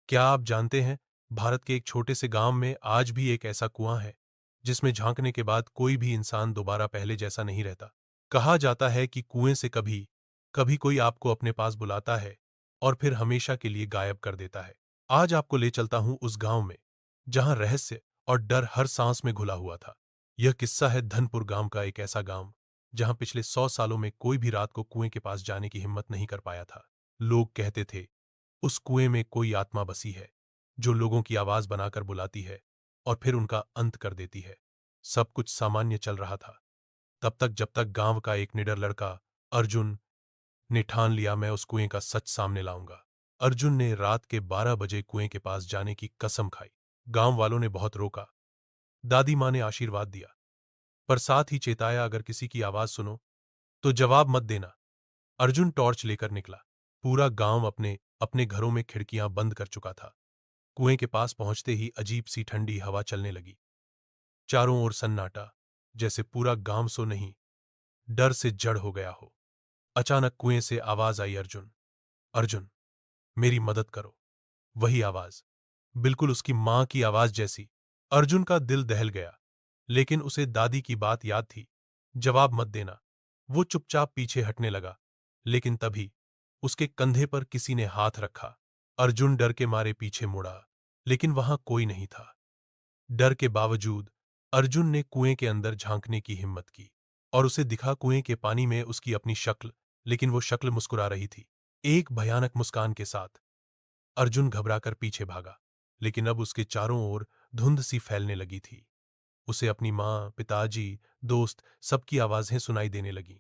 क्या आप जानते हैं, भारत के एक छोटे से गांव में आज भी एक ऐसा कुआं है जिसमें झांकने के बाद कोई भी इंसान दोबारा पहले जैसा नहीं रहता। कहा जाता है कि कुएं से कभी कभी कोई आपको अपने पास बुलाता है और फिर हमेशा के लिए गायब कर देता है। आज आपको ले चलता हूं उस गांव में जहां रहस्य और डर हर सांस में घुला हुआ था। यह किस्सा है धनपुर गांव का, एक ऐसा गांव जहां पिछले 100 सालों में कोई भी रात को कुएं के पास जाने की हिम्मत नहीं कर पाया था। लोग कहते थे उस कुएं में कोई आत्मा बसी है जो लोगों की आवाज बनाकर बुलाती है और फिर उनका अंत कर देती है। सब कुछ सामान्य चल रहा था तब तक जब तक गांव का एक निडर लड़का अर्जुन ने ठान लिया, मैं उस कुएं का सच सामने लाऊंगा। अर्जुन ने रात के 12 बजे कुएं के पास जाने की कसम खाई। गांव वालों ने बहुत रोका, दादी माँ ने आशीर्वाद दिया, पर साथ ही चेताया अगर किसी की आवाज सुनो तो जवाब मत देना। अर्जुन टॉर्च लेकर निकला। पूरा गांव अपने अपने घरों में खिड़कियां बंद कर चुका था। कुएं के पास पहुंचते ही अजीब सी ठंडी हवा चलने लगी। चारों ओर सन्नाटा, जैसे पूरा गांव सो नहीं, डर से जड़ हो गया हो। अचानक कुएं से आवाज आई, अर्जुन, अर्जुन, मेरी मदद करो। वही आवाज, बिल्कुल उसकी मां की आवाज जैसी। अर्जुन का दिल दहल गया, लेकिन उसे दादी की बात याद थी, जवाब मत देना। वो चुपचाप पीछे हटने लगा, लेकिन तभी उसके कंधे पर किसी ने हाथ रखा। अर्जुन डर के मारे पीछे मुड़ा, लेकिन वहां कोई नहीं था। डर के बावजूद अर्जुन ने कुएं के अंदर झांकने की हिम्मत की और उसे दिखा कुएं के पानी में उसकी अपनी शक्ल, लेकिन वो शक्ल मुस्कुरा रही थी, एक भयानक मुस्कान के साथ। अर्जुन घबराकर पीछे भागा, लेकिन अब उसके चारों ओर धुंध सी फैलने लगी थी। उसे अपनी माँ, पिताजी, दोस्त, सबकी आवाजें सुनाई देने लगीं।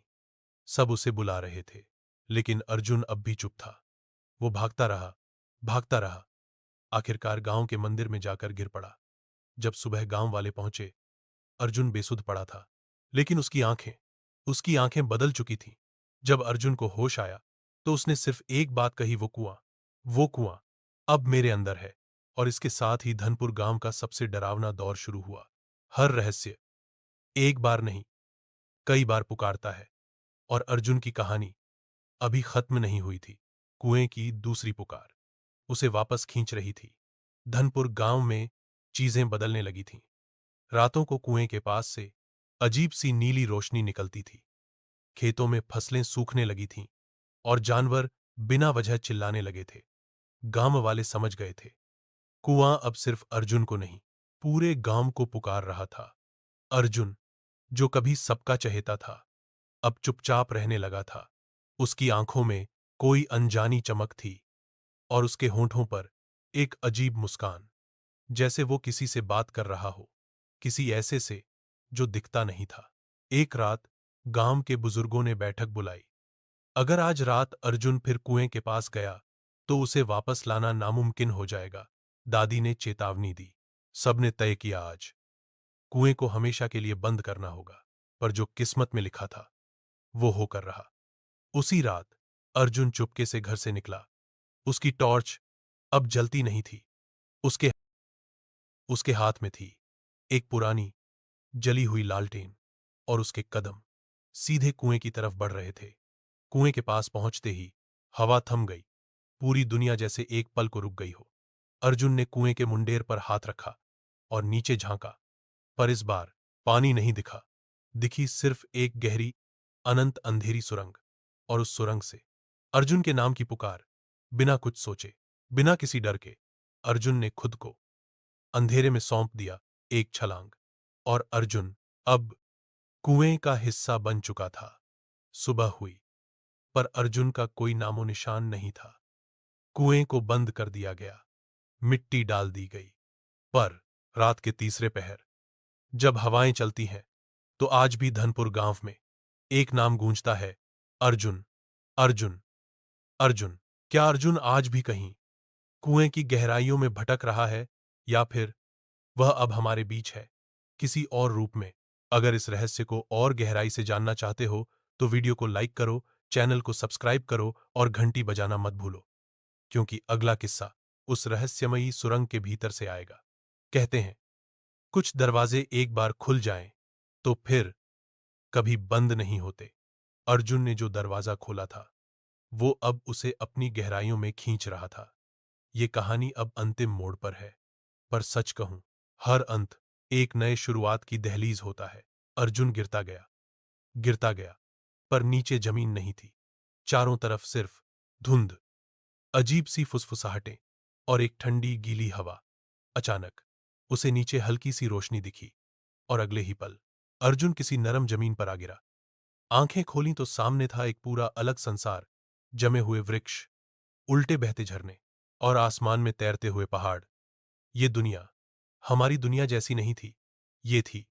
सब उसे बुला रहे थे, लेकिन अर्जुन अब भी चुप था। वो भागता रहा, भागता रहा, आखिरकार गांव के मंदिर में जाकर गिर पड़ा। जब सुबह गांव वाले पहुंचे, अर्जुन बेसुध पड़ा था, लेकिन उसकी आंखें बदल चुकी थीं। जब अर्जुन को होश आया, तो उसने सिर्फ एक बात कही, वो कुआं अब मेरे अंदर है। और इसके साथ ही धनपुर गांव का सबसे डरावना दौर शुरू हुआ। हर रहस्य एक बार नहीं, कई बार पुकारता है, और अर्जुन की कहानी अभी खत्म नहीं हुई थी। कुएं की दूसरी पुकार उसे वापस खींच रही थी। धनपुर गांव में चीजें बदलने लगी थीं। रातों को कुएं के पास से अजीब सी नीली रोशनी निकलती थी। खेतों में फसलें सूखने लगी थीं और जानवर बिना वजह चिल्लाने लगे थे। गांव वाले समझ गए थे, कुआं अब सिर्फ अर्जुन को नहीं, पूरे गांव को पुकार रहा था। अर्जुन, जो कभी सबका चहेता था, अब चुपचाप रहने लगा था। उसकी आंखों में कोई अनजानी चमक थी और उसके होंठों पर एक अजीब मुस्कान, जैसे वो किसी से बात कर रहा हो, किसी ऐसे से जो दिखता नहीं था। एक रात गांव के बुजुर्गों ने बैठक बुलाई। अगर आज रात अर्जुन फिर कुएं के पास गया तो उसे वापस लाना नामुमकिन हो जाएगा। दादी ने चेतावनी दी। सबने तय किया, आज कुएं को हमेशा के लिए बंद करना होगा। पर जो किस्मत में लिखा था वो होकर रहा। उसी रात अर्जुन चुपके से घर से निकला। उसकी टॉर्च अब जलती नहीं थी। उसके उसके हाथ में थी एक पुरानी जली हुई लालटेन, और उसके कदम सीधे कुएं की तरफ बढ़ रहे थे। कुएं के पास पहुंचते ही हवा थम गई। पूरी दुनिया जैसे एक पल को रुक गई हो। अर्जुन ने कुएं के मुंडेर पर हाथ रखा और नीचे झांका, पर इस बार पानी नहीं दिखा। दिखी सिर्फ एक गहरी, अनंत अंधेरी सुरंग, और उस सुरंग से अर्जुन के नाम की पुकार। बिना कुछ सोचे, बिना किसी डर के, अर्जुन ने खुद को अंधेरे में सौंप दिया। एक छलांग, और अर्जुन अब कुएं का हिस्सा बन चुका था। सुबह हुई, पर अर्जुन का कोई नामो निशान नहीं था। कुएं को बंद कर दिया गया, मिट्टी डाल दी गई। पर रात के तीसरे पहर जब हवाएं चलती हैं, तो आज भी धनपुर गांव में एक नाम गूंजता है, अर्जुन, अर्जुन, अर्जुन। क्या अर्जुन आज भी कहीं कुएं की गहराइयों में भटक रहा है, या फिर वह अब हमारे बीच है, किसी और रूप में? अगर इस रहस्य को और गहराई से जानना चाहते हो तो वीडियो को लाइक करो, चैनल को सब्सक्राइब करो और घंटी बजाना मत भूलो, क्योंकि अगला किस्सा उस रहस्यमयी सुरंग के भीतर से आएगा। कहते हैं, कुछ दरवाजे एक बार खुल जाएं तो फिर कभी बंद नहीं होते। अर्जुन ने जो दरवाजा खोला था, वो अब उसे अपनी गहराइयों में खींच रहा था। ये कहानी अब अंतिम मोड़ पर है, पर सच कहूं, हर अंत एक नए शुरुआत की दहलीज होता है। अर्जुन गिरता गया, पर नीचे जमीन नहीं थी। चारों तरफ सिर्फ धुंध, अजीब सी फुसफुसाहटें और एक ठंडी गीली हवा। अचानक उसे नीचे हल्की सी रोशनी दिखी और अगले ही पल अर्जुन किसी नरम जमीन पर आ गिरा। आंखें खोलीं तो सामने था एक पूरा अलग संसार। जमे हुए वृक्ष, उल्टे बहते झरने और आसमान में तैरते हुए पहाड़। ये दुनिया हमारी दुनिया जैसी नहीं थी। ये थी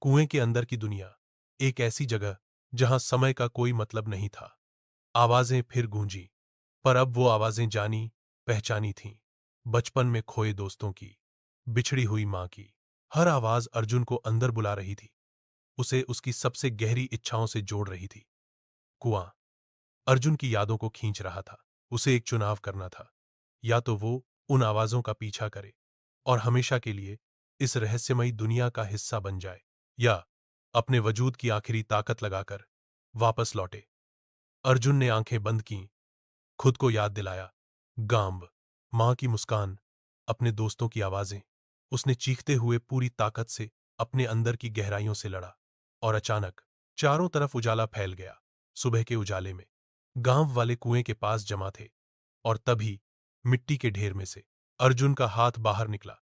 कुएं के अंदर की दुनिया, एक ऐसी जगह जहां समय का कोई मतलब नहीं था। आवाजें फिर गूंजी, पर अब वो आवाजें जानी पहचानी थीं। बचपन में खोए दोस्तों की, बिछड़ी हुई मां की। हर आवाज अर्जुन को अंदर बुला रही थी, उसे उसकी सबसे गहरी इच्छाओं से जोड़ रही थी। कुआं अर्जुन की यादों को खींच रहा था। उसे एक चुनाव करना था, या तो वो उन आवाजों का पीछा करे और हमेशा के लिए इस रहस्यमयी दुनिया का हिस्सा बन जाए, या अपने वजूद की आखिरी ताकत लगाकर वापस लौटे। अर्जुन ने आंखें बंद कीं, खुद को याद दिलाया। गांव, मां की मुस्कान, अपने दोस्तों की आवाजें। उसने चीखते हुए पूरी ताकत से अपने अंदर की गहराइयों से लड़ा, और अचानक चारों तरफ उजाला फैल गया। सुबह के उजाले में गांव वाले कुएं के पास जमा थे, और तभी मिट्टी के ढेर में से अर्जुन का हाथ बाहर निकला।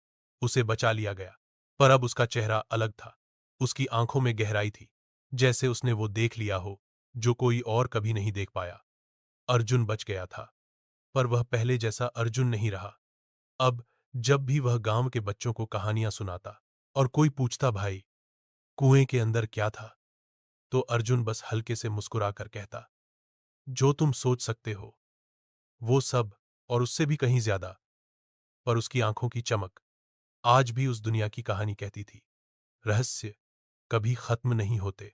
उसे बचा लिया गया, पर अब उसका चेहरा अलग था। उसकी आंखों में गहराई थी, जैसे उसने वो देख लिया हो जो कोई और कभी नहीं देख पाया। अर्जुन बच गया था, पर वह पहले जैसा अर्जुन नहीं रहा। अब जब भी वह गांव के बच्चों को कहानियां सुनाता और कोई पूछता, भाई कुएं के अंदर क्या था, तो अर्जुन बस हल्के से मुस्कुराकर कहता, जो तुम सोच सकते हो वो सब, और उससे भी कहीं ज्यादा। पर उसकी आंखों की चमक आज भी उस दुनिया की कहानी कहती थी, रहस्य कभी खत्म नहीं होते।